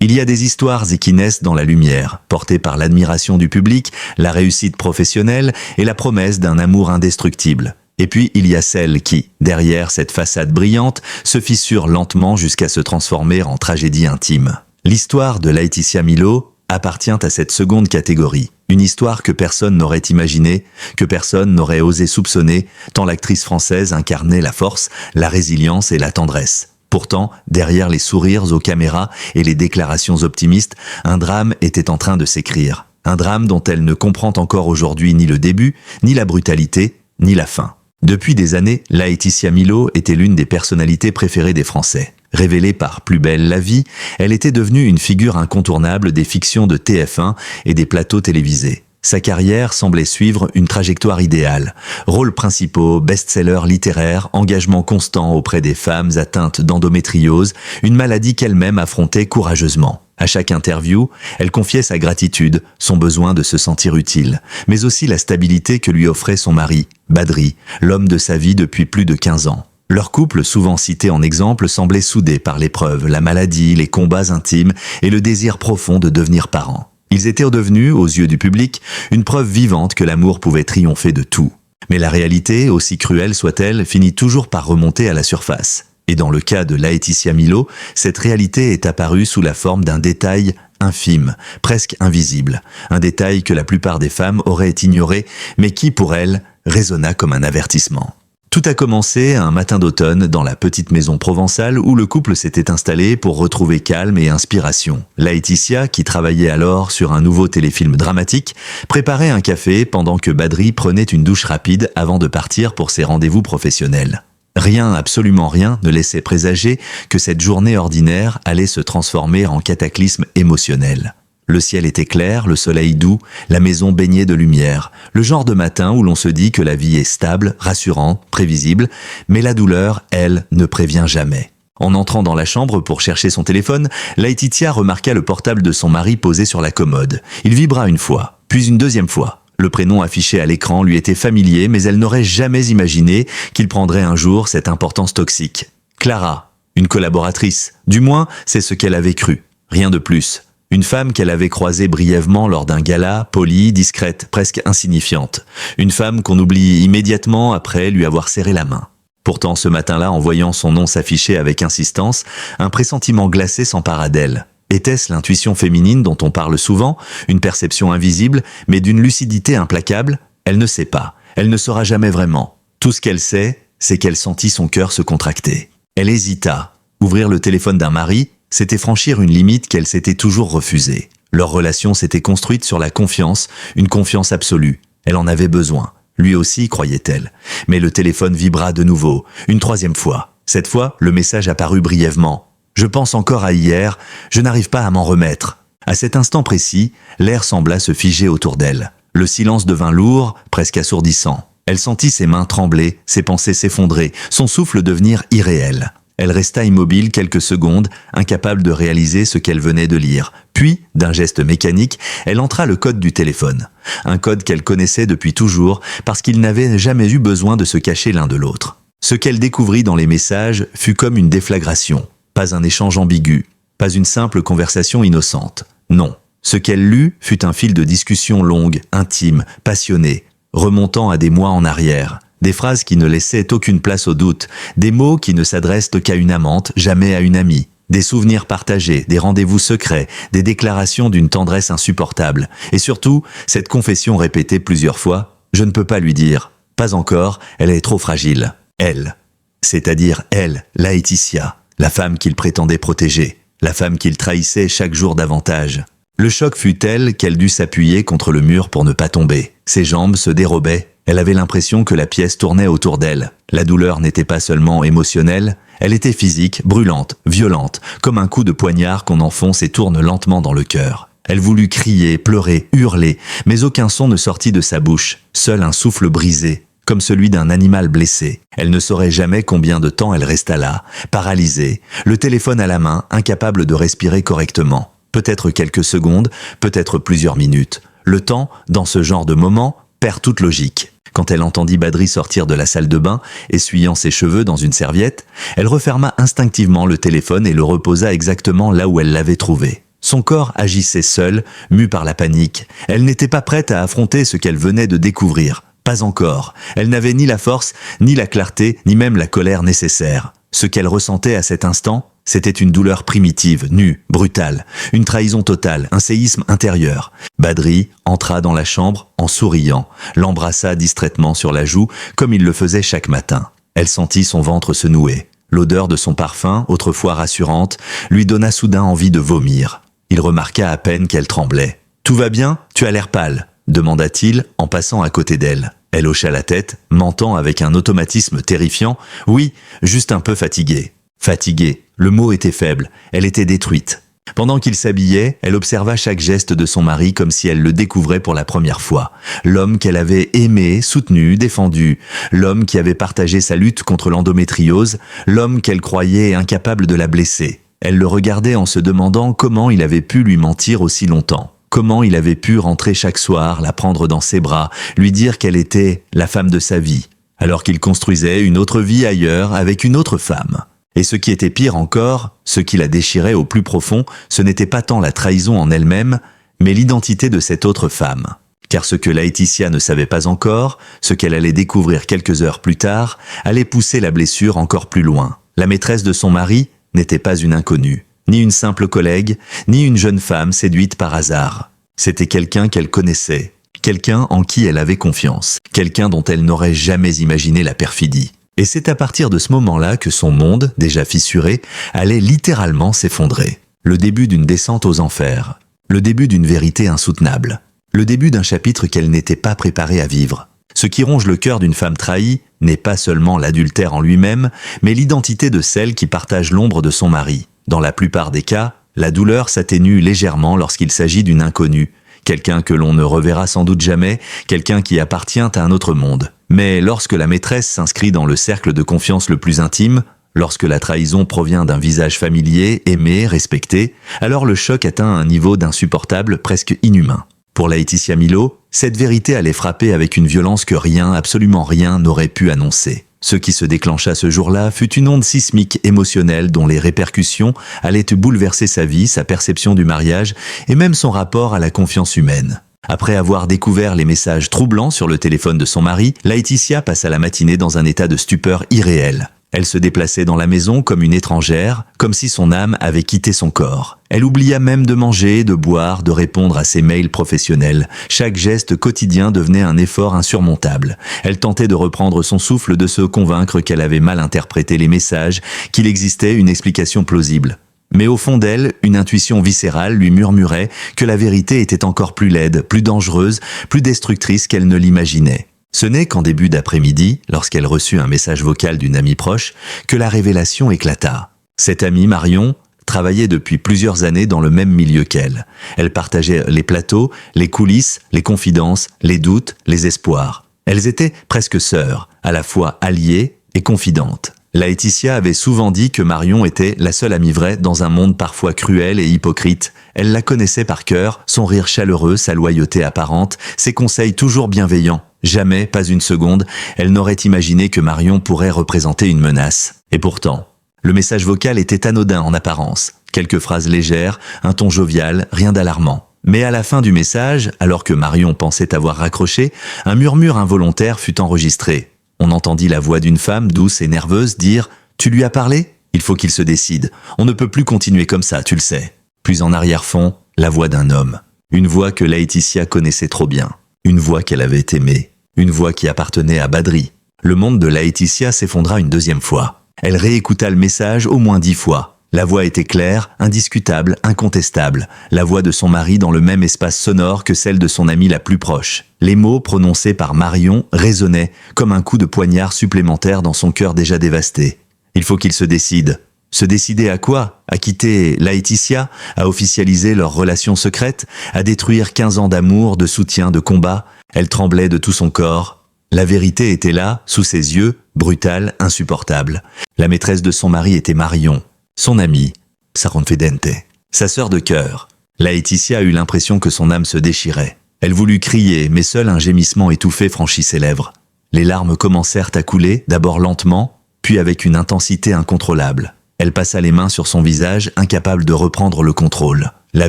Il y a des histoires qui naissent dans la lumière, portées par l'admiration du public, la réussite professionnelle et la promesse d'un amour indestructible. Et puis, il y a celle qui, derrière cette façade brillante, se fissure lentement jusqu'à se transformer en tragédie intime. L'histoire de Laetitia Milhaud appartient à cette seconde catégorie. Une histoire que personne n'aurait imaginée, que personne n'aurait osé soupçonner, tant l'actrice française incarnait la force, la résilience et la tendresse. Pourtant, derrière les sourires aux caméras et les déclarations optimistes, un drame était en train de s'écrire. Un drame dont elle ne comprend encore aujourd'hui ni le début, ni la brutalité, ni la fin. Depuis des années, Laetitia Milhaud était l'une des personnalités préférées des Français. Révélée par Plus belle la vie, elle était devenue une figure incontournable des fictions de TF1 et des plateaux télévisés. Sa carrière semblait suivre une trajectoire idéale. Rôles principaux, best-sellers littéraires, engagement constant auprès des femmes atteintes d'endométriose, une maladie qu'elle-même affrontait courageusement. À chaque interview, elle confiait sa gratitude, son besoin de se sentir utile, mais aussi la stabilité que lui offrait son mari, Badri, l'homme de sa vie depuis plus de 15 ans. Leur couple, souvent cité en exemple, semblait soudé par l'épreuve, la maladie, les combats intimes et le désir profond de devenir parents. Ils étaient devenus, aux yeux du public, une preuve vivante que l'amour pouvait triompher de tout. Mais la réalité, aussi cruelle soit-elle, finit toujours par remonter à la surface. Et dans le cas de Laetitia Milhaud, cette réalité est apparue sous la forme d'un détail infime, presque invisible. Un détail que la plupart des femmes auraient ignoré, mais qui, pour elles, résonna comme un avertissement. Tout a commencé un matin d'automne dans la petite maison provençale où le couple s'était installé pour retrouver calme et inspiration. Laetitia, qui travaillait alors sur un nouveau téléfilm dramatique, préparait un café pendant que Badri prenait une douche rapide avant de partir pour ses rendez-vous professionnels. Rien, absolument rien, ne laissait présager que cette journée ordinaire allait se transformer en cataclysme émotionnel. Le ciel était clair, le soleil doux, la maison baignée de lumière. Le genre de matin où l'on se dit que la vie est stable, rassurante, prévisible, mais la douleur, elle, ne prévient jamais. En entrant dans la chambre pour chercher son téléphone, Laetitia remarqua le portable de son mari posé sur la commode. Il vibra une fois, puis une deuxième fois. Le prénom affiché à l'écran lui était familier, mais elle n'aurait jamais imaginé qu'il prendrait un jour cette importance toxique. Clara, une collaboratrice. Du moins, c'est ce qu'elle avait cru. Rien de plus. Une femme qu'elle avait croisée brièvement lors d'un gala, polie, discrète, presque insignifiante. Une femme qu'on oublie immédiatement après lui avoir serré la main. Pourtant, ce matin-là, en voyant son nom s'afficher avec insistance, un pressentiment glacé s'empara d'elle. Était-ce l'intuition féminine dont on parle souvent, une perception invisible, mais d'une lucidité implacable? Elle ne sait pas, elle ne saura jamais vraiment. Tout ce qu'elle sait, c'est qu'elle sentit son cœur se contracter. Elle hésita. Ouvrir le téléphone d'un mari, c'était franchir une limite qu'elle s'était toujours refusée. Leur relation s'était construite sur la confiance, une confiance absolue. Elle en avait besoin. Lui aussi, croyait-elle. Mais le téléphone vibra de nouveau, une troisième fois. Cette fois, le message apparut brièvement. « Je pense encore à hier, je n'arrive pas à m'en remettre. » À cet instant précis, l'air sembla se figer autour d'elle. Le silence devint lourd, presque assourdissant. Elle sentit ses mains trembler, ses pensées s'effondrer, son souffle devenir irréel. Elle resta immobile quelques secondes, incapable de réaliser ce qu'elle venait de lire. Puis, d'un geste mécanique, elle entra le code du téléphone. Un code qu'elle connaissait depuis toujours, parce qu'ils n'avaient jamais eu besoin de se cacher l'un de l'autre. Ce qu'elle découvrit dans les messages fut comme une déflagration. Pas un échange ambigu, pas une simple conversation innocente. Non, ce qu'elle lut fut un fil de discussion longue, intime, passionnée, remontant à des mois en arrière. Des phrases qui ne laissaient aucune place au doute, des mots qui ne s'adressent qu'à une amante, jamais à une amie. Des souvenirs partagés, des rendez-vous secrets, des déclarations d'une tendresse insupportable. Et surtout, cette confession répétée plusieurs fois, « Je ne peux pas lui dire. Pas encore, elle est trop fragile. » Elle, c'est-à-dire elle, Laetitia, la femme qu'il prétendait protéger, la femme qu'il trahissait chaque jour davantage. Le choc fut tel qu'elle dut s'appuyer contre le mur pour ne pas tomber. Ses jambes se dérobaient. Elle avait l'impression que la pièce tournait autour d'elle. La douleur n'était pas seulement émotionnelle, elle était physique, brûlante, violente, comme un coup de poignard qu'on enfonce et tourne lentement dans le cœur. Elle voulut crier, pleurer, hurler, mais aucun son ne sortit de sa bouche, seul un souffle brisé, comme celui d'un animal blessé. Elle ne saurait jamais combien de temps elle resta là, paralysée, le téléphone à la main, incapable de respirer correctement. Peut-être quelques secondes, peut-être plusieurs minutes. Le temps, dans ce genre de moment, perd toute logique. Quand elle entendit Badri sortir de la salle de bain, essuyant ses cheveux dans une serviette, elle referma instinctivement le téléphone et le reposa exactement là où elle l'avait trouvé. Son corps agissait seul, mu par la panique. Elle n'était pas prête à affronter ce qu'elle venait de découvrir. Pas encore. Elle n'avait ni la force, ni la clarté, ni même la colère nécessaire. Ce qu'elle ressentait à cet instant, c'était une douleur primitive, nue, brutale, une trahison totale, un séisme intérieur. Badri entra dans la chambre en souriant, l'embrassa distraitement sur la joue, comme il le faisait chaque matin. Elle sentit son ventre se nouer. L'odeur de son parfum, autrefois rassurante, lui donna soudain envie de vomir. Il remarqua à peine qu'elle tremblait. « Tout va bien ? Tu as l'air pâle » demanda-t-il en passant à côté d'elle. Elle hocha la tête, mentant avec un automatisme terrifiant. « Oui, juste un peu fatiguée. » Fatiguée, le mot était faible, elle était détruite. Pendant qu'il s'habillait, elle observa chaque geste de son mari comme si elle le découvrait pour la première fois. L'homme qu'elle avait aimé, soutenu, défendu. L'homme qui avait partagé sa lutte contre l'endométriose. L'homme qu'elle croyait incapable de la blesser. Elle le regardait en se demandant comment il avait pu lui mentir aussi longtemps. Comment il avait pu rentrer chaque soir, la prendre dans ses bras, lui dire qu'elle était la femme de sa vie, alors qu'il construisait une autre vie ailleurs avec une autre femme. Et ce qui était pire encore, ce qui la déchirait au plus profond, ce n'était pas tant la trahison en elle-même, mais l'identité de cette autre femme. Car ce que Laetitia ne savait pas encore, ce qu'elle allait découvrir quelques heures plus tard, allait pousser la blessure encore plus loin. La maîtresse de son mari n'était pas une inconnue, ni une simple collègue, ni une jeune femme séduite par hasard. C'était quelqu'un qu'elle connaissait, quelqu'un en qui elle avait confiance, quelqu'un dont elle n'aurait jamais imaginé la perfidie. Et c'est à partir de ce moment-là que son monde, déjà fissuré, allait littéralement s'effondrer. Le début d'une descente aux enfers. Le début d'une vérité insoutenable. Le début d'un chapitre qu'elle n'était pas préparée à vivre. Ce qui ronge le cœur d'une femme trahie n'est pas seulement l'adultère en lui-même, mais l'identité de celle qui partage l'ombre de son mari. Dans la plupart des cas, la douleur s'atténue légèrement lorsqu'il s'agit d'une inconnue. Quelqu'un que l'on ne reverra sans doute jamais, quelqu'un qui appartient à un autre monde. Mais lorsque la maîtresse s'inscrit dans le cercle de confiance le plus intime, lorsque la trahison provient d'un visage familier, aimé, respecté, alors le choc atteint un niveau d'insupportable presque inhumain. Pour Laetitia Milo, cette vérité allait frapper avec une violence que rien, absolument rien, n'aurait pu annoncer. Ce qui se déclencha ce jour-là fut une onde sismique émotionnelle dont les répercussions allaient bouleverser sa vie, sa perception du mariage et même son rapport à la confiance humaine. Après avoir découvert les messages troublants sur le téléphone de son mari, Laetitia passa la matinée dans un état de stupeur irréel. Elle se déplaçait dans la maison comme une étrangère, comme si son âme avait quitté son corps. Elle oublia même de manger, de boire, de répondre à ses mails professionnels. Chaque geste quotidien devenait un effort insurmontable. Elle tentait de reprendre son souffle, de se convaincre qu'elle avait mal interprété les messages, qu'il existait une explication plausible. Mais au fond d'elle, une intuition viscérale lui murmurait que la vérité était encore plus laide, plus dangereuse, plus destructrice qu'elle ne l'imaginait. Ce n'est qu'en début d'après-midi, lorsqu'elle reçut un message vocal d'une amie proche, que la révélation éclata. Cette amie, Marion, travaillait depuis plusieurs années dans le même milieu qu'elle. Elle partageait les plateaux, les coulisses, les confidences, les doutes, les espoirs. Elles étaient presque sœurs, à la fois alliées et confidentes. Laetitia avait souvent dit que Marion était la seule amie vraie dans un monde parfois cruel et hypocrite. Elle la connaissait par cœur, son rire chaleureux, sa loyauté apparente, ses conseils toujours bienveillants. Jamais, pas une seconde, elle n'aurait imaginé que Marion pourrait représenter une menace. Et pourtant, le message vocal était anodin en apparence. Quelques phrases légères, un ton jovial, rien d'alarmant. Mais à la fin du message, alors que Marion pensait avoir raccroché, un murmure involontaire fut enregistré. On entendit la voix d'une femme douce et nerveuse dire « Tu lui as parlé ? Il faut qu'il se décide. On ne peut plus continuer comme ça, tu le sais. » Puis en arrière-fond, la voix d'un homme. Une voix que Laetitia connaissait trop bien. Une voix qu'elle avait aimée. Une voix qui appartenait à Badri. Le monde de Laetitia s'effondra une deuxième fois. Elle réécouta le message au moins 10 fois. La voix était claire, indiscutable, incontestable. La voix de son mari dans le même espace sonore que celle de son amie la plus proche. Les mots prononcés par Marion résonnaient comme un coup de poignard supplémentaire dans son cœur déjà dévasté. Il faut qu'il se décide. Se décider à quoi ? À quitter Laetitia ? À officialiser leur relation secrète ? À détruire 15 ans d'amour, de soutien, de combat ? Elle tremblait de tout son corps. La vérité était là, sous ses yeux, brutale, insupportable. La maîtresse de son mari était Marion, son amie, sa confidente, sa sœur de cœur. Laetitia eut l'impression que son âme se déchirait. Elle voulut crier, mais seul un gémissement étouffé franchit ses lèvres. Les larmes commencèrent à couler, d'abord lentement, puis avec une intensité incontrôlable. Elle passa les mains sur son visage, incapable de reprendre le contrôle. La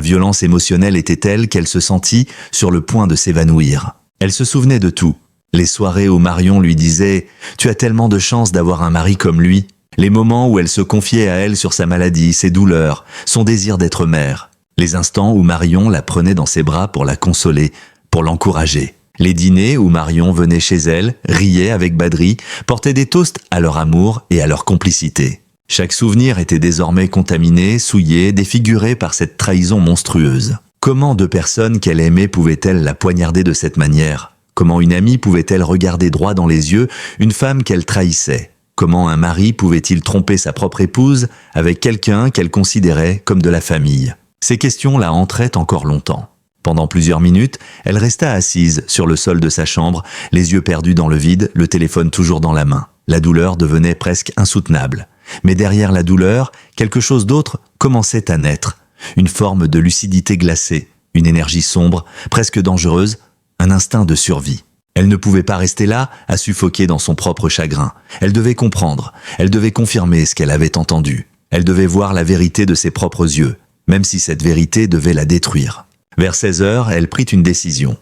violence émotionnelle était telle qu'elle se sentit sur le point de s'évanouir. Elle se souvenait de tout. Les soirées où Marion lui disait « Tu as tellement de chance d'avoir un mari comme lui ». Les moments où elle se confiait à elle sur sa maladie, ses douleurs, son désir d'être mère. Les instants où Marion la prenait dans ses bras pour la consoler, pour l'encourager. Les dîners où Marion venait chez elle, riait avec Badri, portait des toasts à leur amour et à leur complicité. Chaque souvenir était désormais contaminé, souillé, défiguré par cette trahison monstrueuse. Comment deux personnes qu'elle aimait pouvaient-elles la poignarder de cette manière? Comment une amie pouvait-elle regarder droit dans les yeux une femme qu'elle trahissait? Comment un mari pouvait-il tromper sa propre épouse avec quelqu'un qu'elle considérait comme de la famille? Ces questions la hantraient encore longtemps. Pendant plusieurs minutes, elle resta assise sur le sol de sa chambre, les yeux perdus dans le vide, le téléphone toujours dans la main. La douleur devenait presque insoutenable. Mais derrière la douleur, quelque chose d'autre commençait à naître. Une forme de lucidité glacée, une énergie sombre, presque dangereuse, un instinct de survie. Elle ne pouvait pas rester là, à suffoquer dans son propre chagrin. Elle devait comprendre, elle devait confirmer ce qu'elle avait entendu. Elle devait voir la vérité de ses propres yeux, même si cette vérité devait la détruire. Vers 16 heures, elle prit une décision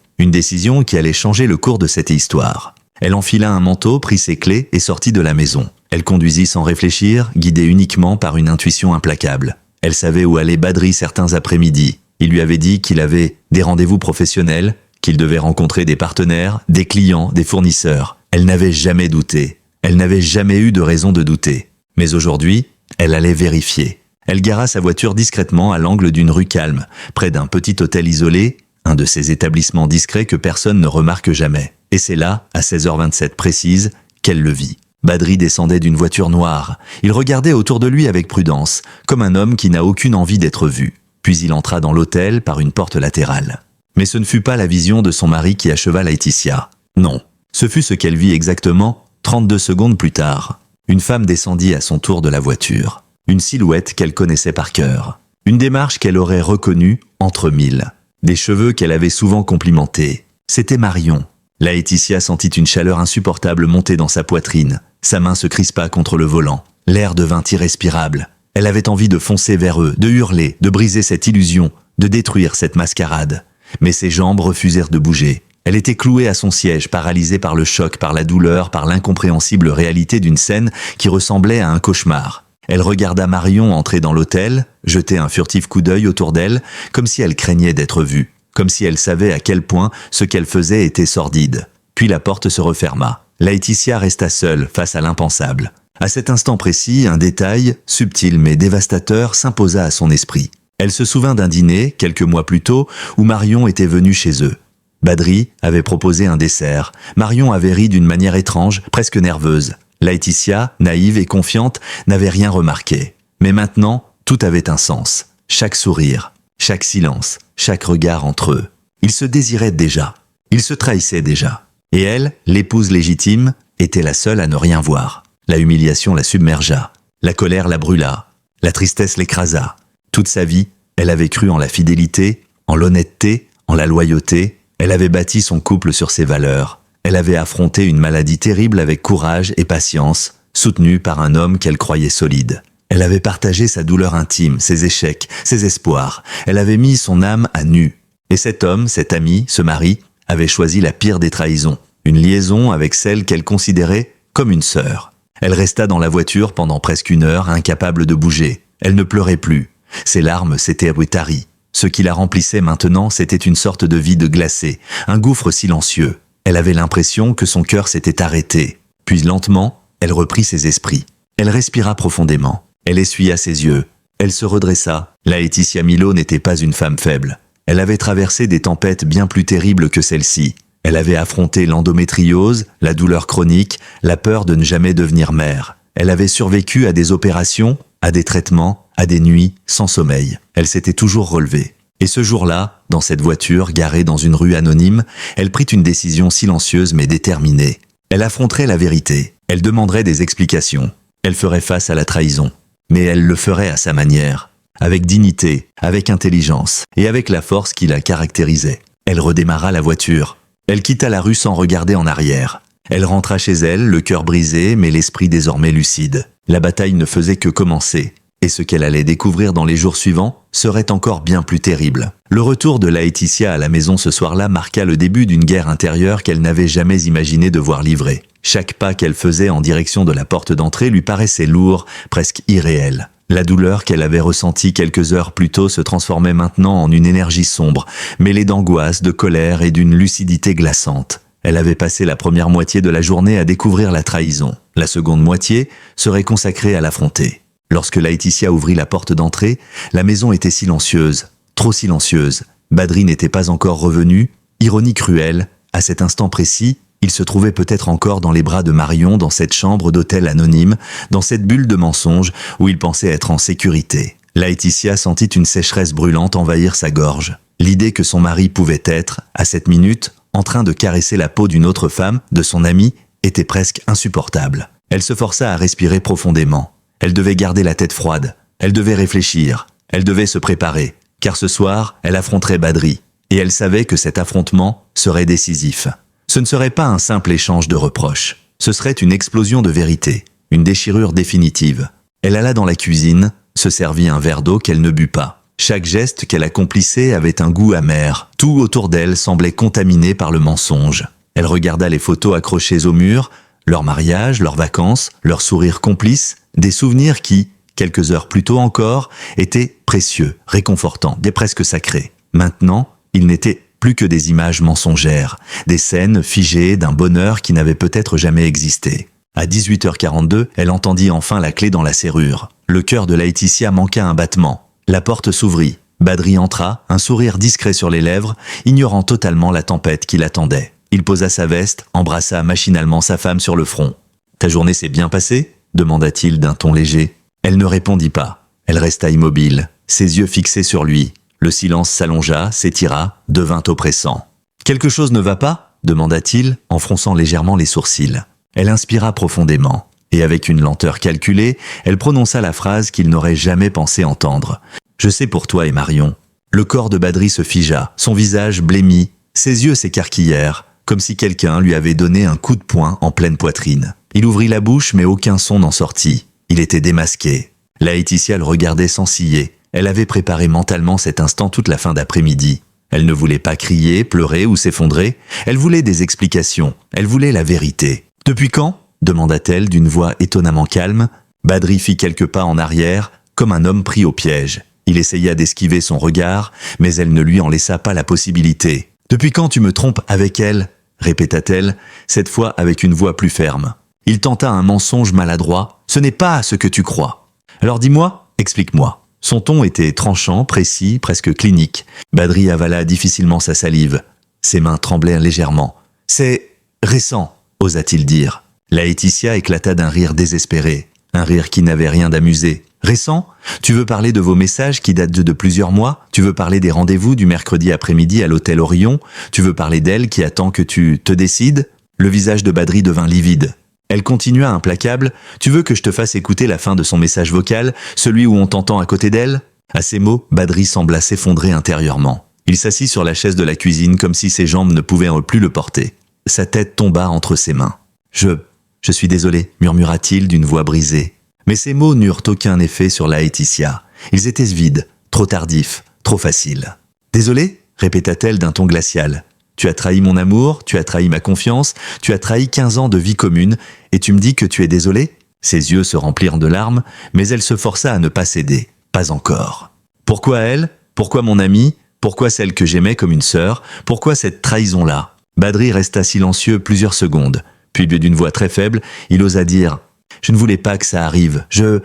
qui allait changer le cours de cette histoire. Elle enfila un manteau, prit ses clés et sortit de la maison. Elle conduisit sans réfléchir, guidée uniquement par une intuition implacable. Elle savait où allait Badri certains après-midi. Il lui avait dit qu'il avait des rendez-vous professionnels, qu'il devait rencontrer des partenaires, des clients, des fournisseurs. Elle n'avait jamais douté. Elle n'avait jamais eu de raison de douter. Mais aujourd'hui, elle allait vérifier. Elle gara sa voiture discrètement à l'angle d'une rue calme, près d'un petit hôtel isolé, un de ces établissements discrets que personne ne remarque jamais. Et c'est là, à 16h27 précise, qu'elle le vit. Badri descendait d'une voiture noire. Il regardait autour de lui avec prudence, comme un homme qui n'a aucune envie d'être vu. Puis il entra dans l'hôtel par une porte latérale. Mais ce ne fut pas la vision de son mari qui acheva Laetitia. Non, ce fut ce qu'elle vit exactement 32 secondes plus tard. Une femme descendit à son tour de la voiture. Une silhouette qu'elle connaissait par cœur. Une démarche qu'elle aurait reconnue entre mille. Des cheveux qu'elle avait souvent complimentés. C'était Marion. Laetitia sentit une chaleur insupportable monter dans sa poitrine. Sa main se crispa contre le volant. L'air devint irrespirable. Elle avait envie de foncer vers eux, de hurler, de briser cette illusion, de détruire cette mascarade. Mais ses jambes refusèrent de bouger. Elle était clouée à son siège, paralysée par le choc, par la douleur, par l'incompréhensible réalité d'une scène qui ressemblait à un cauchemar. Elle regarda Marion entrer dans l'hôtel, jeter un furtif coup d'œil autour d'elle, comme si elle craignait d'être vue, comme si elle savait à quel point ce qu'elle faisait était sordide. Puis la porte se referma. Laetitia resta seule face à l'impensable. À cet instant précis, un détail, subtil mais dévastateur, s'imposa à son esprit. Elle se souvint d'un dîner, quelques mois plus tôt, où Marion était venue chez eux. Badri avait proposé un dessert. Marion avait ri d'une manière étrange, presque nerveuse. Laetitia, naïve et confiante, n'avait rien remarqué. Mais maintenant, tout avait un sens. Chaque sourire, chaque silence, chaque regard entre eux. Ils se désiraient déjà. Ils se trahissaient déjà. Et elle, l'épouse légitime, était la seule à ne rien voir. La humiliation la submergea. La colère la brûla. La tristesse l'écrasa. Toute sa vie, elle avait cru en la fidélité, en l'honnêteté, en la loyauté. Elle avait bâti son couple sur ses valeurs. Elle avait affronté une maladie terrible avec courage et patience, soutenue par un homme qu'elle croyait solide. Elle avait partagé sa douleur intime, ses échecs, ses espoirs. Elle avait mis son âme à nu. Et cet homme, cet ami, ce mari, avait choisi la pire des trahisons. Une liaison avec celle qu'elle considérait comme une sœur. Elle resta dans la voiture pendant presque une heure, incapable de bouger. Elle ne pleurait plus. Ses larmes s'étaient taries. Ce qui la remplissait maintenant, c'était une sorte de vide glacé, un gouffre silencieux. Elle avait l'impression que son cœur s'était arrêté. Puis lentement, elle reprit ses esprits. Elle respira profondément. Elle essuya ses yeux. Elle se redressa. Laetitia Milo n'était pas une femme faible. Elle avait traversé des tempêtes bien plus terribles que celle-ci. Elle avait affronté l'endométriose, la douleur chronique, la peur de ne jamais devenir mère. Elle avait survécu à des opérations, à des traitements, à des nuits sans sommeil. Elle s'était toujours relevée. Et ce jour-là, dans cette voiture garée dans une rue anonyme, elle prit une décision silencieuse mais déterminée. Elle affronterait la vérité. Elle demanderait des explications. Elle ferait face à la trahison. Mais elle le ferait à sa manière, avec dignité, avec intelligence et avec la force qui la caractérisait. Elle redémarra la voiture. Elle quitta la rue sans regarder en arrière. Elle rentra chez elle, le cœur brisé mais l'esprit désormais lucide. La bataille ne faisait que commencer. Et ce qu'elle allait découvrir dans les jours suivants serait encore bien plus terrible. Le retour de Laetitia à la maison ce soir-là marqua le début d'une guerre intérieure qu'elle n'avait jamais imaginé devoir livrer. Chaque pas qu'elle faisait en direction de la porte d'entrée lui paraissait lourd, presque irréel. La douleur qu'elle avait ressentie quelques heures plus tôt se transformait maintenant en une énergie sombre, mêlée d'angoisse, de colère et d'une lucidité glaçante. Elle avait passé la première moitié de la journée à découvrir la trahison. La seconde moitié serait consacrée à l'affronter. Lorsque Laetitia ouvrit la porte d'entrée, la maison était silencieuse, trop silencieuse. Badri n'était pas encore revenu. Ironie cruelle, à cet instant précis, il se trouvait peut-être encore dans les bras de Marion, dans cette chambre d'hôtel anonyme, dans cette bulle de mensonges où il pensait être en sécurité. Laetitia sentit une sécheresse brûlante envahir sa gorge. L'idée que son mari pouvait être, à cette minute, en train de caresser la peau d'une autre femme, de son amie, était presque insupportable. Elle se força à respirer profondément. Elle devait garder la tête froide, elle devait réfléchir, elle devait se préparer, car ce soir, elle affronterait Badri, et elle savait que cet affrontement serait décisif. Ce ne serait pas un simple échange de reproches, ce serait une explosion de vérité, une déchirure définitive. Elle alla dans la cuisine, se servit un verre d'eau qu'elle ne but pas. Chaque geste qu'elle accomplissait avait un goût amer, tout autour d'elle semblait contaminé par le mensonge. Elle regarda les photos accrochées au mur, leur mariage, leurs vacances, leur sourire complice, des souvenirs qui, quelques heures plus tôt encore, étaient précieux, réconfortants, des presque sacrés. Maintenant, ils n'étaient plus que des images mensongères, des scènes figées d'un bonheur qui n'avait peut-être jamais existé. À 18h42, elle entendit enfin la clé dans la serrure. Le cœur de Laetitia manqua un battement. La porte s'ouvrit. Badri entra, un sourire discret sur les lèvres, ignorant totalement la tempête qui l'attendait. Il posa sa veste, embrassa machinalement sa femme sur le front. « Ta journée s'est bien passée ?» demanda-t-il d'un ton léger. Elle ne répondit pas. Elle resta immobile, ses yeux fixés sur lui. Le silence s'allongea, s'étira, devint oppressant. « Quelque chose ne va pas ?» demanda-t-il, en fronçant légèrement les sourcils. Elle inspira profondément, et avec une lenteur calculée, elle prononça la phrase qu'il n'aurait jamais pensé entendre. « Je sais pour toi et Marion. » Le corps de Badri se figea, son visage blêmit, ses yeux s'écarquillèrent, comme si quelqu'un lui avait donné un coup de poing en pleine poitrine. Il ouvrit la bouche, mais aucun son n'en sortit. Il était démasqué. Laetitia le regardait sans ciller. Elle avait préparé mentalement cet instant toute la fin d'après-midi. Elle ne voulait pas crier, pleurer ou s'effondrer. Elle voulait des explications. Elle voulait la vérité. « Depuis quand ?» demanda-t-elle d'une voix étonnamment calme. Badri fit quelques pas en arrière, comme un homme pris au piège. Il essaya d'esquiver son regard, mais elle ne lui en laissa pas la possibilité. « Depuis quand tu me trompes avec elle ?» répéta-t-elle, cette fois avec une voix plus ferme. Il tenta un mensonge maladroit. « Ce n'est pas ce que tu crois. »« Alors dis-moi, explique-moi. » Son ton était tranchant, précis, presque clinique. Badri avala difficilement sa salive. Ses mains tremblaient légèrement. « C'est récent, osa-t-il dire. » Laetitia éclata d'un rire désespéré. Un rire qui n'avait rien d'amusé. « Récent ? Tu veux parler de vos messages qui datent de plusieurs mois ? Tu veux parler des rendez-vous du mercredi après-midi à l'hôtel Orion ? Tu veux parler d'elle qui attend que tu te décides ?» Le visage de Badri devint livide. Elle continua implacable. « Tu veux que je te fasse écouter la fin de son message vocal, celui où on t'entend à côté d'elle ?» À ces mots, Badri sembla s'effondrer intérieurement. Il s'assit sur la chaise de la cuisine comme si ses jambes ne pouvaient plus le porter. Sa tête tomba entre ses mains. « Je suis désolé, murmura-t-il d'une voix brisée. Mais ces mots n'eurent aucun effet sur Laetitia. Ils étaient vides, trop tardifs, trop faciles. « Désolé ?» répéta-t-elle d'un ton glacial. « Tu as trahi mon amour, tu as trahi ma confiance, tu as trahi 15 ans de vie commune, et tu me dis que tu es désolé ?» Ses yeux se remplirent de larmes, mais elle se força à ne pas céder. Pas encore. « Pourquoi elle ? Pourquoi mon amie ? Pourquoi celle que j'aimais comme une sœur ? Pourquoi cette trahison-là ?» Badri resta silencieux plusieurs secondes. Puis d'une voix très faible, il osa dire « Je ne voulais pas que ça arrive. Je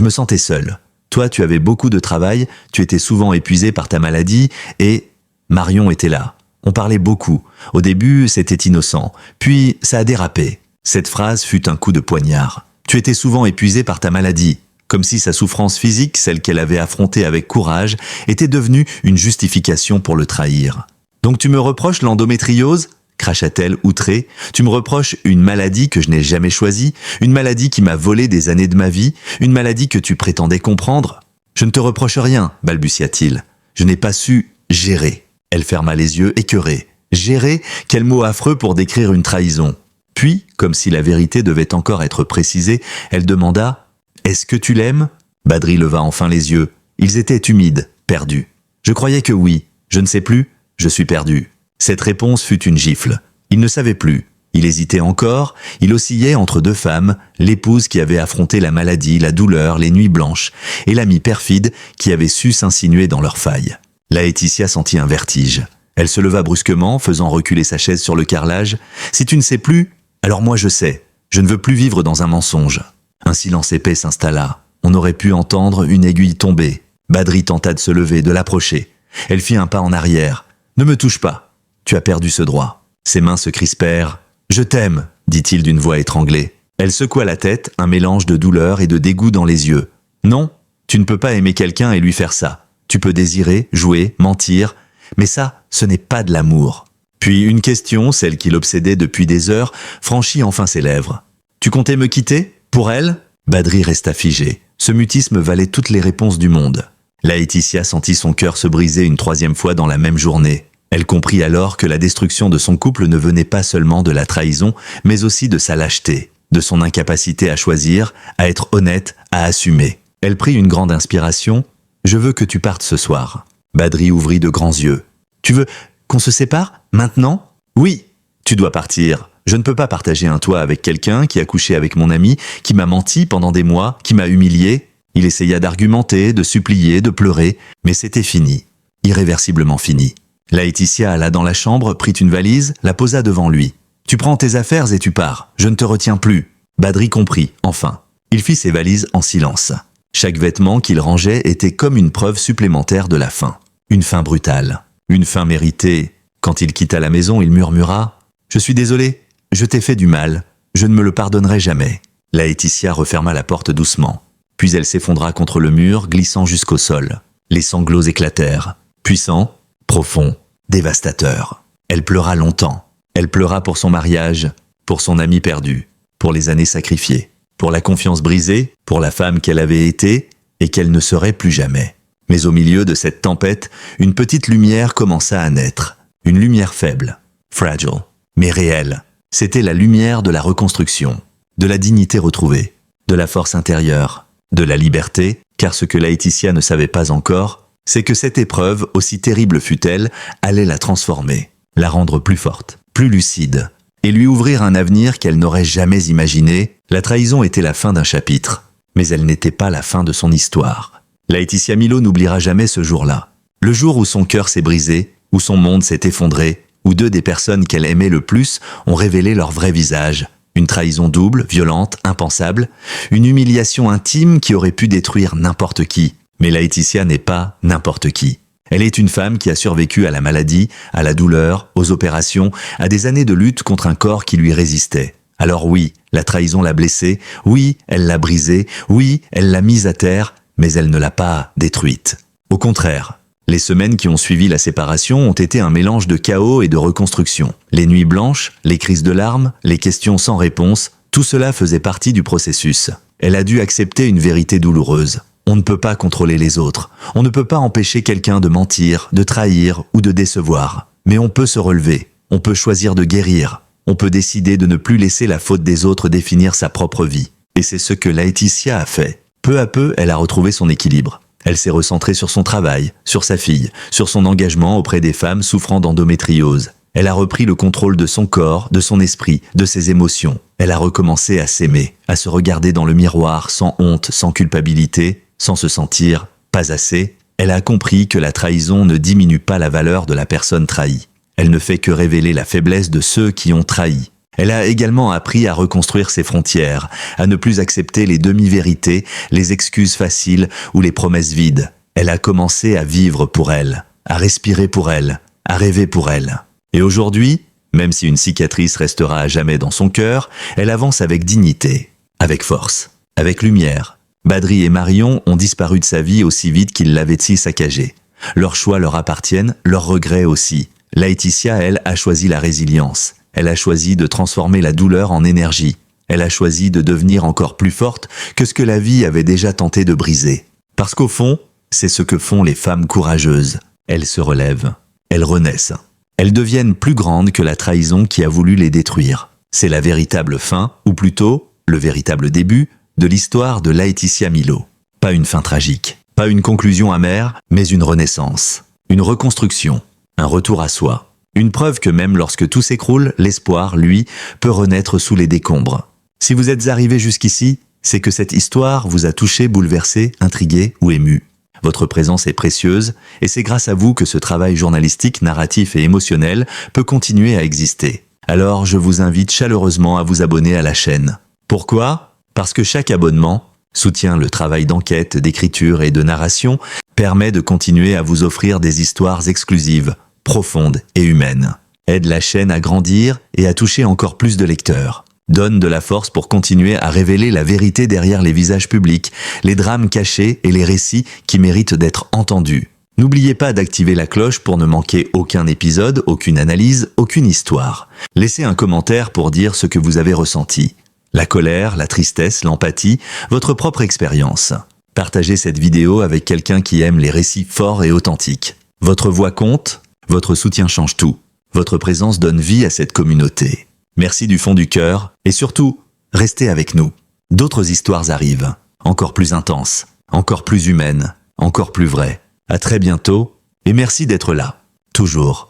me sentais seul. Toi, tu avais beaucoup de travail, tu étais souvent épuisé par ta maladie, et Marion était là. On parlait beaucoup. Au début, c'était innocent. Puis, ça a dérapé. » Cette phrase fut un coup de poignard. Tu étais souvent épuisé par ta maladie. Comme si sa souffrance physique, celle qu'elle avait affrontée avec courage, était devenue une justification pour le trahir. « Donc tu me reproches l'endométriose ?» cracha-t-elle outrée. « Tu me reproches une maladie que je n'ai jamais choisie, une maladie qui m'a volé des années de ma vie, une maladie que tu prétendais comprendre ? » « Je ne te reproche rien, balbutia-t-il. Je n'ai pas su gérer. » Elle ferma les yeux, écœurée. Gérer, quel mot affreux pour décrire une trahison. Puis, comme si la vérité devait encore être précisée, elle demanda « Est-ce que tu l'aimes ?» Badri leva enfin les yeux. Ils étaient humides, perdus. Je croyais que oui. Je ne sais plus. Je suis perdu. Cette réponse fut une gifle. Il ne savait plus. Il hésitait encore, il oscillait entre deux femmes, l'épouse qui avait affronté la maladie, la douleur, les nuits blanches, et l'ami perfide qui avait su s'insinuer dans leurs failles. Laetitia sentit un vertige. Elle se leva brusquement, faisant reculer sa chaise sur le carrelage. « Si tu ne sais plus, alors moi je sais. Je ne veux plus vivre dans un mensonge. » Un silence épais s'installa. On aurait pu entendre une aiguille tomber. Badri tenta de se lever, de l'approcher. Elle fit un pas en arrière. « Ne me touche pas. Tu as perdu ce droit. » Ses mains se crispèrent. « Je t'aime, » dit-il d'une voix étranglée. Elle secoua la tête, un mélange de douleur et de dégoût dans les yeux. « Non, tu ne peux pas aimer quelqu'un et lui faire ça. Tu peux désirer, jouer, mentir, mais ça, ce n'est pas de l'amour. » Puis une question, celle qui l'obsédait depuis des heures, franchit enfin ses lèvres. « Tu comptais me quitter? Pour elle ?» Badri resta figé. Ce mutisme valait toutes les réponses du monde. Laetitia sentit son cœur se briser une troisième fois dans la même journée. Elle comprit alors que la destruction de son couple ne venait pas seulement de la trahison, mais aussi de sa lâcheté, de son incapacité à choisir, à être honnête, à assumer. Elle prit une grande inspiration. « Je veux que tu partes ce soir. » Badri ouvrit de grands yeux. « Tu veux qu'on se sépare? Maintenant? »« Oui, tu dois partir. Je ne peux pas partager un toit avec quelqu'un qui a couché avec mon ami, qui m'a menti pendant des mois, qui m'a humilié. » Il essaya d'argumenter, de supplier, de pleurer, mais c'était fini, irréversiblement fini. Laetitia alla dans la chambre, prit une valise, la posa devant lui. « Tu prends tes affaires et tu pars. Je ne te retiens plus. » Badri comprit, enfin. Il fit ses valises en silence. Chaque vêtement qu'il rangeait était comme une preuve supplémentaire de la fin. Une fin brutale. Une fin méritée. Quand il quitta la maison, il murmura « Je suis désolé. Je t'ai fait du mal. Je ne me le pardonnerai jamais. » Laetitia referma la porte doucement. Puis elle s'effondra contre le mur, glissant jusqu'au sol. Les sanglots éclatèrent. Puissants, profonds, dévastateurs. Elle pleura longtemps. Elle pleura pour son mariage, pour son ami perdu, pour les années sacrifiées, pour la confiance brisée, pour la femme qu'elle avait été et qu'elle ne serait plus jamais. Mais au milieu de cette tempête, une petite lumière commença à naître. Une lumière faible, fragile, mais réelle. C'était la lumière de la reconstruction, de la dignité retrouvée, de la force intérieure, de la liberté, car ce que Laetitia ne savait pas encore, c'est que cette épreuve, aussi terrible fût-elle, allait la transformer, la rendre plus forte, plus lucide, et lui ouvrir un avenir qu'elle n'aurait jamais imaginé. La trahison était la fin d'un chapitre, mais elle n'était pas la fin de son histoire. Laetitia Milo n'oubliera jamais ce jour-là, le jour où son cœur s'est brisé, où son monde s'est effondré, où deux des personnes qu'elle aimait le plus ont révélé leur vrai visage. Une trahison double, violente, impensable, une humiliation intime qui aurait pu détruire n'importe qui. Mais Laetitia n'est pas n'importe qui. Elle est une femme qui a survécu à la maladie, à la douleur, aux opérations, à des années de lutte contre un corps qui lui résistait. Alors oui, la trahison l'a blessée, oui, elle l'a brisée, oui, elle l'a mise à terre, mais elle ne l'a pas détruite. Au contraire, les semaines qui ont suivi la séparation ont été un mélange de chaos et de reconstruction. Les nuits blanches, les crises de larmes, les questions sans réponse, tout cela faisait partie du processus. Elle a dû accepter une vérité douloureuse. On ne peut pas contrôler les autres. On ne peut pas empêcher quelqu'un de mentir, de trahir ou de décevoir. Mais on peut se relever. On peut choisir de guérir. On peut décider de ne plus laisser la faute des autres définir sa propre vie. Et c'est ce que Laetitia a fait. Peu à peu, elle a retrouvé son équilibre. Elle s'est recentrée sur son travail, sur sa fille, sur son engagement auprès des femmes souffrant d'endométriose. Elle a repris le contrôle de son corps, de son esprit, de ses émotions. Elle a recommencé à s'aimer, à se regarder dans le miroir sans honte, sans culpabilité, sans se sentir pas assez. Elle a compris que la trahison ne diminue pas la valeur de la personne trahie. Elle ne fait que révéler la faiblesse de ceux qui ont trahi. Elle a également appris à reconstruire ses frontières, à ne plus accepter les demi-vérités, les excuses faciles ou les promesses vides. Elle a commencé à vivre pour elle, à respirer pour elle, à rêver pour elle. Et aujourd'hui, même si une cicatrice restera à jamais dans son cœur, elle avance avec dignité, avec force, avec lumière. Badri et Marion ont disparu de sa vie aussi vite qu'ils l'avaient si saccagée. Leurs choix leur appartiennent, leurs regrets aussi. Laetitia, elle, a choisi la résilience. Elle a choisi de transformer la douleur en énergie. Elle a choisi de devenir encore plus forte que ce que la vie avait déjà tenté de briser. Parce qu'au fond, c'est ce que font les femmes courageuses. Elles se relèvent. Elles renaissent. Elles deviennent plus grandes que la trahison qui a voulu les détruire. C'est la véritable fin, ou plutôt, le véritable début, de l'histoire de Laetitia Milo. Pas une fin tragique, pas une conclusion amère, mais une renaissance, une reconstruction, un retour à soi. Une preuve que même lorsque tout s'écroule, l'espoir, lui, peut renaître sous les décombres. Si vous êtes arrivé jusqu'ici, c'est que cette histoire vous a touché, bouleversé, intrigué ou ému. Votre présence est précieuse et c'est grâce à vous que ce travail journalistique, narratif et émotionnel peut continuer à exister. Alors je vous invite chaleureusement à vous abonner à la chaîne. Pourquoi ? Parce que chaque abonnement soutient le travail d'enquête, d'écriture et de narration, permet de continuer à vous offrir des histoires exclusives, profondes et humaines. Aide la chaîne à grandir et à toucher encore plus de lecteurs. Donne de la force pour continuer à révéler la vérité derrière les visages publics, les drames cachés et les récits qui méritent d'être entendus. N'oubliez pas d'activer la cloche pour ne manquer aucun épisode, aucune analyse, aucune histoire. Laissez un commentaire pour dire ce que vous avez ressenti. La colère, la tristesse, l'empathie, votre propre expérience. Partagez cette vidéo avec quelqu'un qui aime les récits forts et authentiques. Votre voix compte, votre soutien change tout. Votre présence donne vie à cette communauté. Merci du fond du cœur et surtout, restez avec nous. D'autres histoires arrivent, encore plus intenses, encore plus humaines, encore plus vraies. À très bientôt et merci d'être là, toujours.